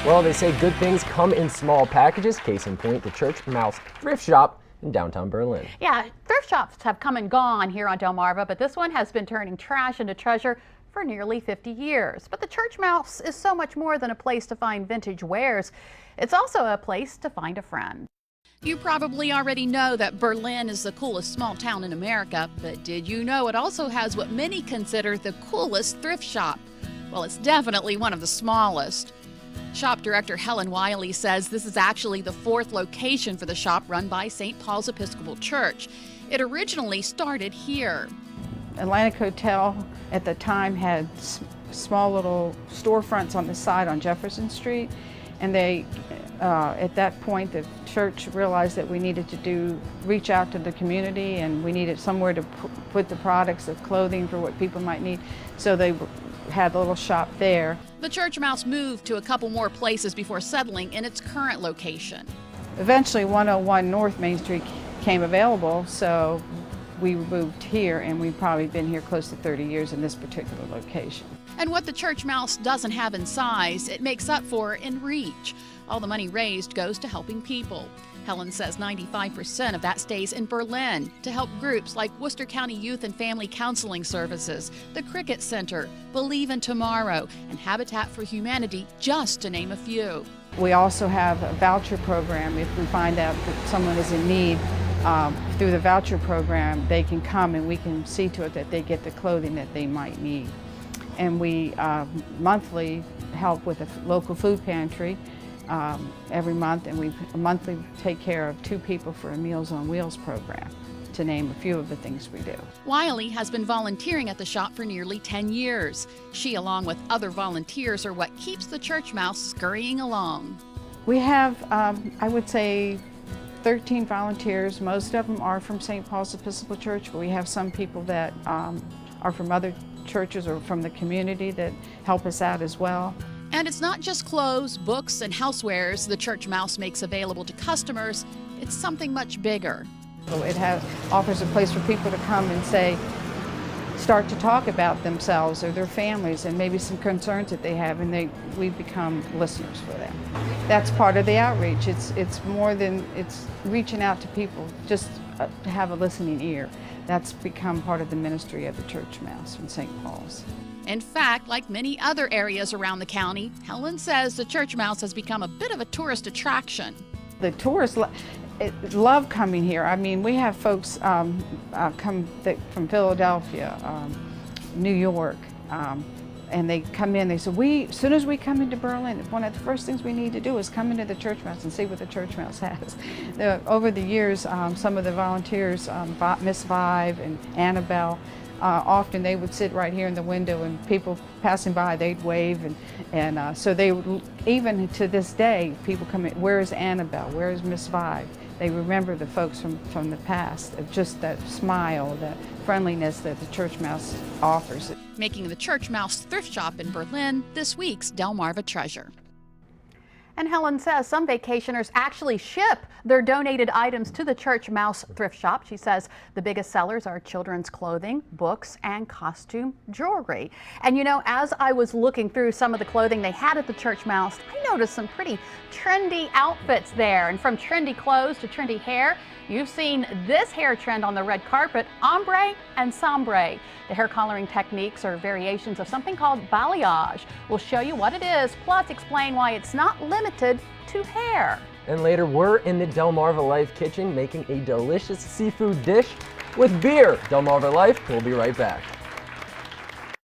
Well, they say good things come in small packages. Case in point, the Church Mouse thrift shop in downtown Berlin. Yeah, thrift shops have come and gone here on Delmarva, but this one has been turning trash into treasure for nearly 50 years. But the Church Mouse is so much more than a place to find vintage wares. It's also a place to find a friend. You probably already know that Berlin is the coolest small town in America, but did you know it also has what many consider the coolest thrift shop? Well, it's definitely one of the smallest. Shop director Helen Wiley says this is actually the 4th location for the shop run by St. Paul's Episcopal Church. It originally started here. Atlantic Hotel at the time had small little storefronts on the side on Jefferson Street, and at that point the church realized that we needed to reach out to the community, and we needed somewhere to put the products of clothing for what people might need, so they had a little shop there. The Church Mouse moved to a couple more places before settling in its current location. Eventually 101 North Main Street came available, so we moved here, and we've probably been here close to 30 years in this particular location. And what the Church Mouse doesn't have in size, it makes up for in reach. All the money raised goes to helping people. Helen says 95% of that stays in Berlin to help groups like Worcester County Youth and Family Counseling Services, the Cricket Center, Believe in Tomorrow, and Habitat for Humanity, just to name a few. We also have a voucher program. If we find out that someone is in need, through the voucher program, they can come and we can see to it that they get the clothing that they might need. And we monthly help with a local food pantry every month, and we monthly take care of 2 people for a Meals on Wheels program, to name a few of the things we do. Wiley has been volunteering at the shop for nearly 10 years. She, along with other volunteers, are what keeps the Church Mouse scurrying along. We have, I would say, 13 volunteers. Most of them are from St. Paul's Episcopal Church, but we have some people that are from other churches or from the community that help us out as well. And it's not just clothes, books, and housewares the Church Mouse makes available to customers. It's something much bigger. So it offers a place for people to come and start to talk about themselves or their families and maybe some concerns that they have, and we become listeners for them. That's part of the outreach. It's more than it's reaching out to people just to have a listening ear. That's become part of the ministry of the Church Mouse from St. Paul's. In fact, like many other areas around the county, Helen says the Church Mouse has become a bit of a tourist attraction. The tourists love coming here. I mean, we have folks come from Philadelphia, New York, and they come in. They say, as soon as we come into Berlin, one of the first things we need to do is come into the Church Mouse and see what the Church Mouse has. Over the years, some of the volunteers, Miss Vive and Annabelle, often they would sit right here in the window, and people passing by, they'd wave, and so they would, even to this day, people come in, where's Annabelle, where's Miss Vive? They remember the folks from the past, of just that smile, that friendliness that the Church Mouse offers. Making the Church Mouse thrift shop in Berlin this week's Delmarva Treasure. And Helen says some vacationers actually ship their donated items to the Church Mouse thrift shop. She says the biggest sellers are children's clothing, books, and costume jewelry. And you know, as I was looking through some of the clothing they had at the Church Mouse, I noticed some pretty trendy outfits there. And from trendy clothes to trendy hair, you've seen this hair trend on the red carpet, ombre and sombre. The hair coloring techniques are variations of something called balayage. We'll show you what it is, plus explain why it's not limited to hair. And later, we're in the Delmarva Life kitchen making a delicious seafood dish with beer. Delmarva Life, we'll be right back.